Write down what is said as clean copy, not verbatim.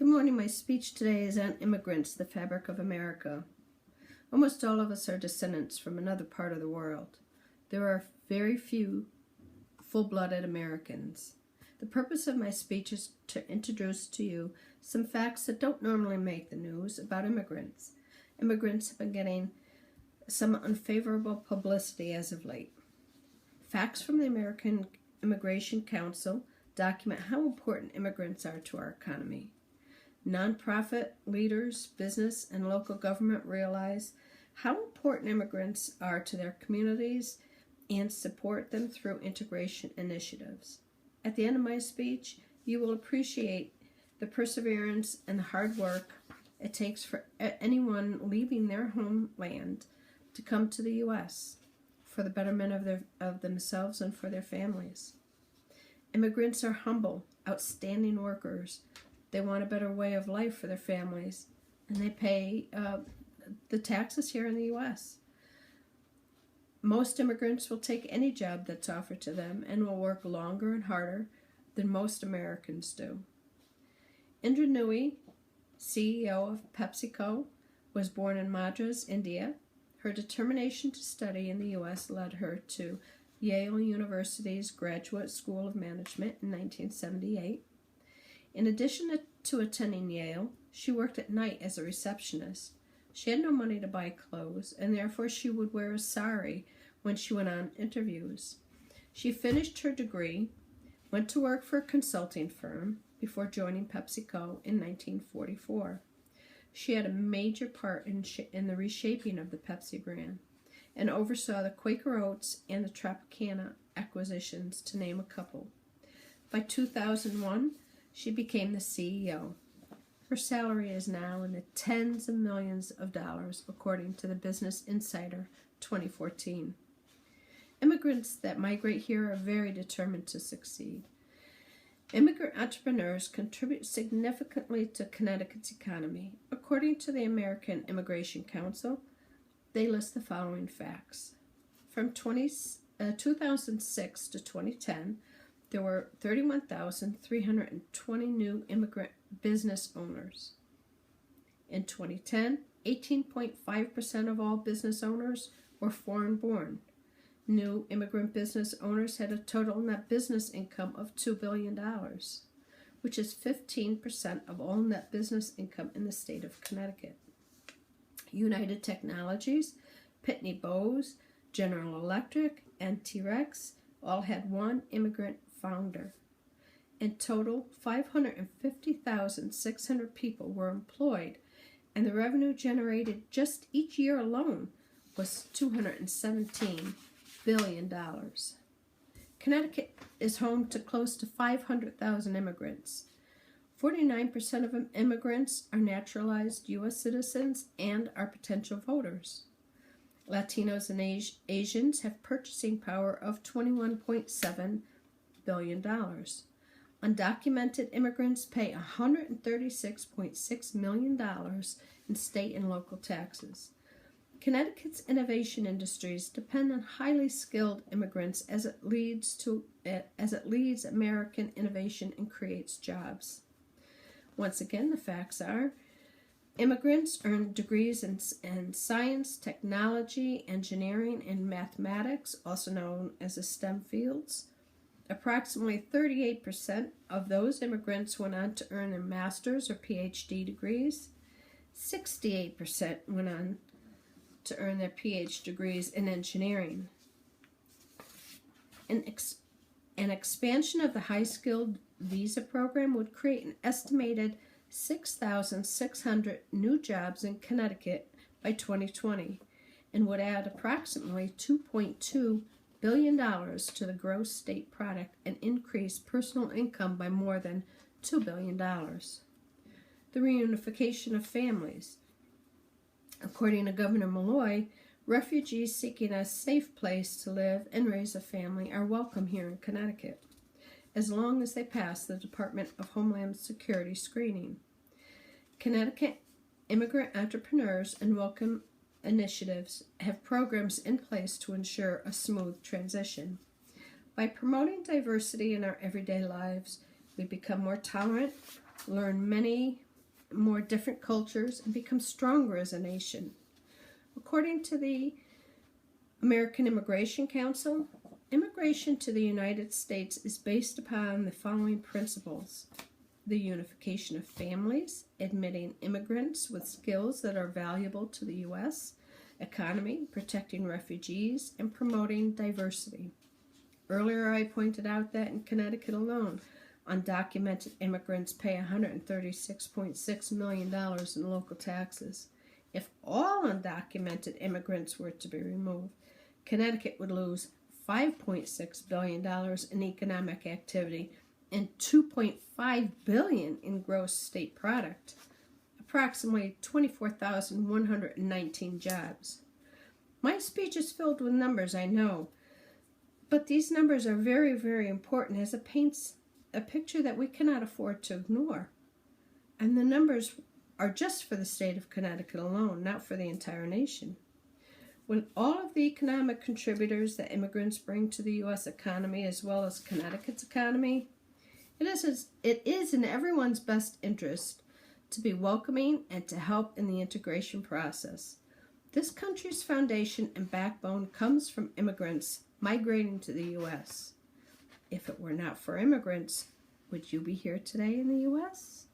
Good morning. My speech today is on immigrants, the fabric of America. Almost all of us are descendants from another part of the world. There are very few full-blooded Americans. The purpose of my speech is to introduce to you some facts that don't normally make the news about immigrants. Immigrants have been getting some unfavorable publicity as of late. Facts from the American Immigration Council document how important immigrants are to our economy. Nonprofit leaders, business, and local government realize how important immigrants are to their communities and support them through integration initiatives. At the end of my speech, you will appreciate the perseverance and the hard work it takes for anyone leaving their homeland to come to the U.S. for the betterment of themselves and for their families. Immigrants are humble, outstanding workers. They want a better way of life for their families, and they pay the taxes here in the U.S. Most immigrants will take any job that's offered to them and will work longer and harder than most Americans do. Indra Nooyi, CEO of PepsiCo, was born in Madras, India. Her determination to study in the U.S. led her to Yale University's Graduate School of Management in 1978. In addition to attending Yale, she worked at night as a receptionist. She had no money to buy clothes, and therefore she would wear a sari when she went on interviews. She finished her degree, went to work for a consulting firm before joining PepsiCo in 1944. She had a major part in the reshaping of the Pepsi brand and oversaw the Quaker Oats and the Tropicana acquisitions, to name a couple. By 2001, she became the CEO. Her salary is now in the tens of millions of dollars, according to the Business Insider 2014. Immigrants that migrate here are very determined to succeed. Immigrant entrepreneurs contribute significantly to Connecticut's economy. According to the American Immigration Council, they list the following facts. From 2006 to 2010, there were 31,320 new immigrant business owners. In 2010, 18.5% of all business owners were foreign-born. New immigrant business owners had a total net business income of $2 billion, which is 15% of all net business income in the state of Connecticut. United Technologies, Pitney Bowes, General Electric, and T-Rex all had one immigrant founder. In total, 550,600 people were employed, and the revenue generated just each year alone was $217 billion. Connecticut is home to close to 500,000 immigrants. 49% of immigrants are naturalized U.S. citizens and are potential voters. Latinos and Asians have purchasing power of $21.7 billion. Undocumented immigrants pay $136.6 million in state and local taxes. Connecticut's innovation industries depend on highly skilled immigrants as it leads American innovation and creates jobs. Once again, the facts are: immigrants earn degrees in science, technology, engineering, and mathematics, also known as the STEM fields. Approximately 38% of those immigrants went on to earn their master's or PhD degrees. 68% went on to earn their PhD degrees in engineering. An expansion of the high-skilled visa program would create an estimated 6,600 new jobs in Connecticut by 2020 and would add approximately $2.2 billion to the gross state product and increase personal income by more than $2 billion. The reunification of families. According to Governor Malloy, refugees seeking a safe place to live and raise a family are welcome here in Connecticut, as long as they pass the Department of Homeland Security screening. Connecticut immigrant entrepreneurs and welcome initiatives have programs in place to ensure a smooth transition. By promoting diversity in our everyday lives, we become more tolerant, learn many more different cultures and become stronger as a nation. According to the American Immigration Council, immigration to the United States is based upon the following principles: the unification of families, admitting immigrants with skills that are valuable to the U.S. economy, protecting refugees, and promoting diversity. Earlier, I pointed out that in Connecticut alone, undocumented immigrants pay $136.6 million in local taxes. If all undocumented immigrants were to be removed, Connecticut would lose $5.6 billion in economic activity and $2.5 billion in gross state product, approximately 24,119 jobs. My speech is filled with numbers, I know, but these numbers are very, very important as it paints a picture that we cannot afford to ignore. And the numbers are just for the state of Connecticut alone, not for the entire nation. When all of the economic contributors that immigrants bring to the U.S. economy, as well as Connecticut's economy, it is in everyone's best interest to be welcoming and to help in the integration process. This country's foundation and backbone comes from immigrants migrating to the U.S. If it were not for immigrants, would you be here today in the U.S.?